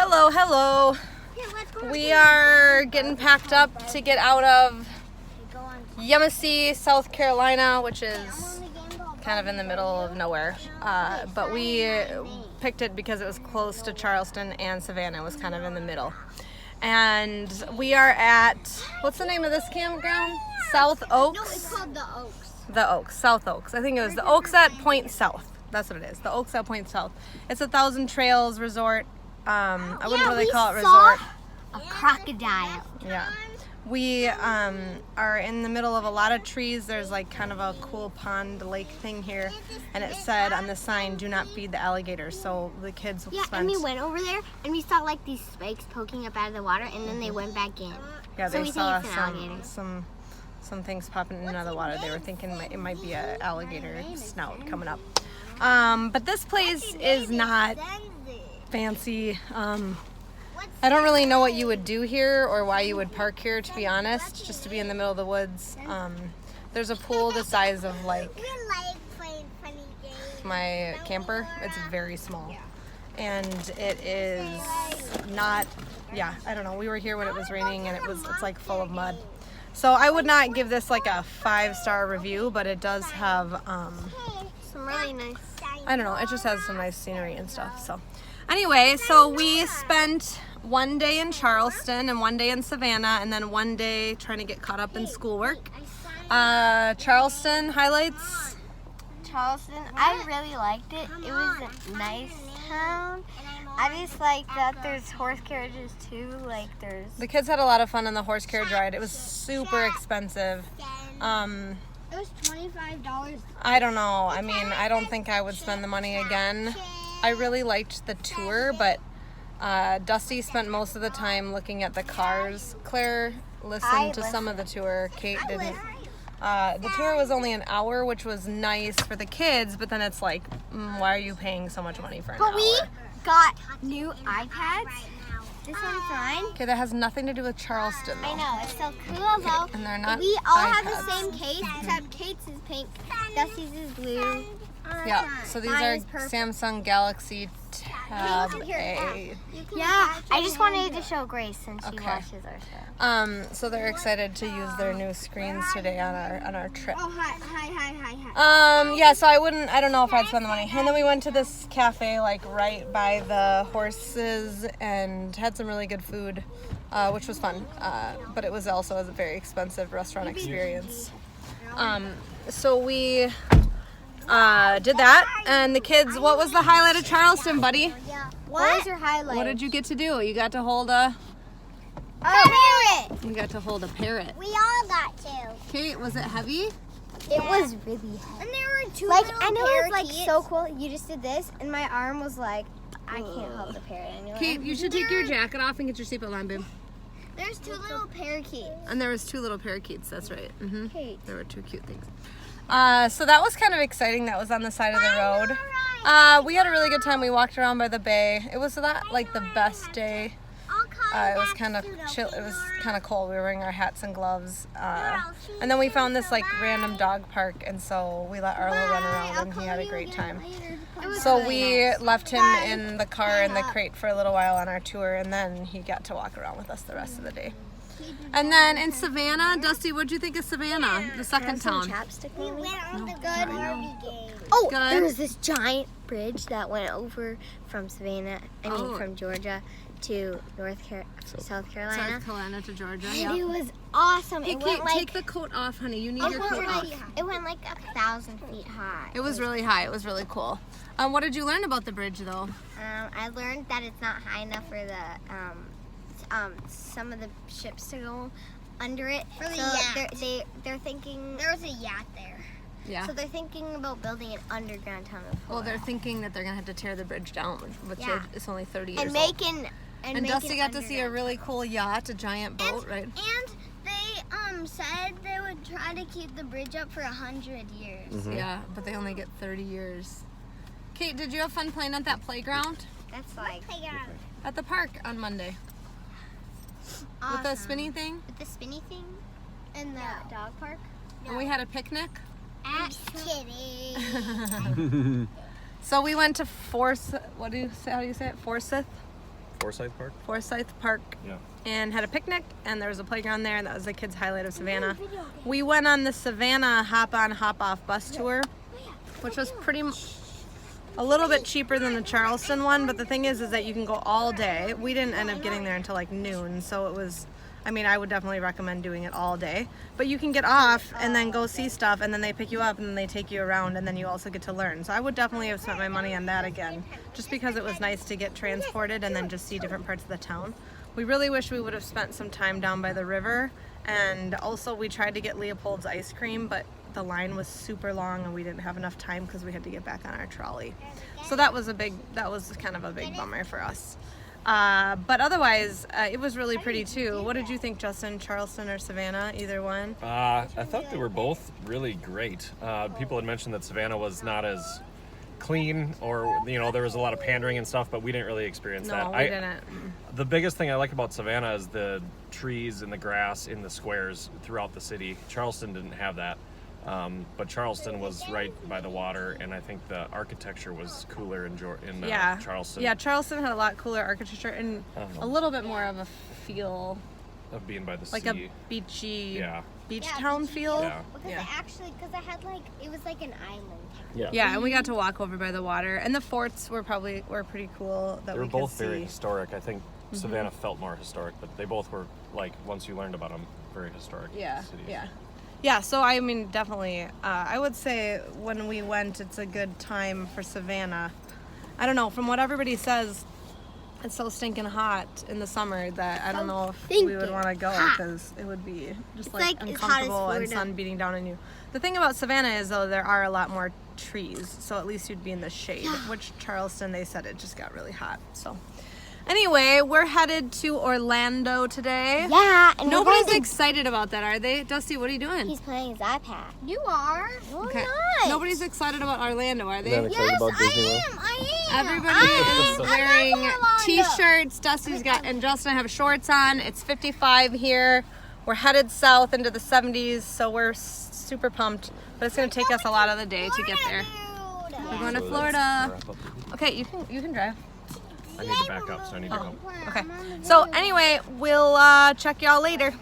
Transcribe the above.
Hello, hello. We are getting packed up to get out of Yemassee, South Carolina, which is kind of in the middle of nowhere. But we picked it because it was close to Charleston, and Savannah was kind of in the middle. And we are at, what's the name of this campground? South Oaks? No, it's called the Oaks. The Oaks, South Oaks. I think it was the Oaks at Point South. That's what it is. The Oaks at Point South. It's a 1,000 Trails resort. I wouldn't really call it resort. A crocodile. Yeah. We are in the middle of a lot of trees. There's like kind of a cool pond lake thing here, and it said on the sign, "Do not feed the alligators." So the kids Yeah, and we went over there and we saw like these spikes poking up out of the water, and then they went back in. Yeah, so they we saw think it's an alligator. some things popping in and out of the water. They were thinking it might be an alligator snout coming up. But this place is not fancy. I don't really know what you would do here or why you would park here, to be honest, just to be in the middle of the woods. There's a pool the size of like my camper. It's very small. And it is not, yeah, I don't know. We were here when it was raining and it's like full of mud. So I would not give this like a 5-star review, but it does have, Some really nice. I don't know, it just has some nice scenery and stuff. So anyway, so we spent one day in Charleston and one day in Savannah, and then one day trying to get caught up in schoolwork. Charleston highlights? Charleston, I really liked it. It was a nice town. I just like that there's horse carriages too. Like there's. The kids had a lot of fun on the horse carriage ride. It was super expensive. It was $25. I don't know. I mean, I don't think I would spend the money again. I really liked the tour, but Dusty spent most of the time looking at the cars. Claire listened to some of the tour. Kate didn't. The tour was only an hour, which was nice for the kids, but then it's like, why are you paying so much money for an hour? But we got new iPads. This one's mine. Okay, that has nothing to do with Charleston, though. I know, it's so cool though. And they're not We all iPads. have the same case, except Kate's is pink, Dusty's is blue. Yeah, so these Mine are is purple. Samsung Galaxy Tab A. Yeah, I just wanted to show Grace since she Okay. watches our show. So they're excited to use their new screens today on our trip. Oh, hi. Yeah, so I don't know if I'd spend the money. And then we went to this cafe like right by the horses and had some really good food, which was fun. But it was also a very expensive restaurant experience. So we did that, and the kids, what was the highlight of Charleston, buddy? What was your highlight? What did you get to do? You got to hold a parrot! You got to hold a parrot. We all got to. Kate, was it heavy? It was really heavy. And there were two Like, little I know it's like parakeets. so cool. You just did this, and my arm was like, I can't hold the parrot anymore. Kate, you should take your jacket off and get your seatbelt on, babe. There's two little parakeets. And there was 2 little parakeets, that's right. Mm-hmm. Kate. There were 2 cute things. So that was kind of exciting. That was on the side of the road. We had a really good time. We walked around by the bay. It was like the best day. It was kind of chill. It was kind of cold. We were wearing our hats and gloves. And then we found this like random dog park, and so we let Arlo run around, and he had a great time. So we left him in the car in the crate for a little while on our tour, and then he got to walk around with us the rest of the day. And then in Savannah, Dusty, what'd you think of Savannah, the second town? We went on the good Barbie game. Oh, Good. there was this giant bridge that went over from Savannah, Oh. from Georgia to South Carolina. South Carolina to Georgia. And Yeah. it was awesome. Hey, It Kate, went like take the coat off, honey. You need your coat off. it went like 1,000 feet high. It was really high. It was really cool. What did you learn about the bridge, though? I learned that it's not high enough for the some of the ships to go under it. For the so yacht. they're thinking. There was a yacht there. Yeah. So they're thinking about building an underground tunnel. Well, they're thinking that they're going to have to tear the bridge down, which Yeah. is only 30 years and old. making And Dusty got to see a really cool yacht, a giant boat, right? And they said they would try to keep the bridge up for 100 years. Mm-hmm. Yeah, but they only get 30 years. Kate, did you have fun playing at that playground? That's like At the park on Monday. With the spinny thing? with the spinny thing. In the dog park. And we had a picnic. At Kitty. So we went to Forsyth. How do you say it? Forsyth? Forsyth Park. Yeah. And had a picnic, and there was a playground there, and that was the kids' highlight of Savannah. We went on the Savannah hop-on, hop-off bus tour, which was a little bit cheaper than the Charleston one, but the thing is that you can go all day. We didn't end up getting there until like noon, so it was, I mean, I would definitely recommend doing it all day. But you can get off and then go see stuff, and then they pick you up and then they take you around, and then you also get to learn. So I would definitely have spent my money on that again, just because it was nice to get transported and then just see different parts of the town. We really wish we would have spent some time down by the river, and also we tried to get Leopold's ice cream, but the line was super long and we didn't have enough time because we had to get back on our trolley. So that was kind of a big bummer for us. But otherwise, it was really pretty too. What did you think, Justin? Charleston or Savannah? Either one? I thought they were both really great. People had mentioned that Savannah was not as clean, or there was a lot of pandering and stuff, but we didn't really experience that. No, we didn't. The biggest thing I like about Savannah is the trees and the grass in the squares throughout the city. Charleston didn't have that. But Charleston was right by the water, and I think the architecture was cooler in Charleston. Yeah, Charleston had a lot cooler architecture and a little bit more of a feel of being by the like sea. a beachy, beach Yeah, town beachy. feel. Yeah. Because I had it was like an island. Yeah, and we got to walk over by the water, and the forts were pretty cool. That They were we both could see. very historic. I think Savannah felt more historic, but they both were, once you learned about them, very historic cities. Yeah, so I mean, definitely, I would say when we went, it's a good time for Savannah. I don't know, from what everybody says, it's so stinking hot in the summer that I don't know if we would want to go, because it would be just like as hot as uncomfortable and Florida. sun beating down on you. The thing about Savannah is, though, there are a lot more trees, so at least you'd be in the shade, which Charleston, they said it just got really hot, so. Anyway, we're headed to Orlando today. Yeah, and Nobody's excited about that, are they? Dusty, what are you doing? He's playing his iPad. You are. No, Okay. I'm not. Nobody's excited about Orlando, are they? Yes, I am. Everybody is wearing I love Orlando. t-shirts. Dusty's got, and Justin have shorts on. It's 55 here. We're headed south into the 70s, so we're super pumped. But it's going to take us a lot of the day to get there. We're going to Florida. Okay, you can drive. I need to back up, so I need to go. Okay. So anyway, we'll check y'all later.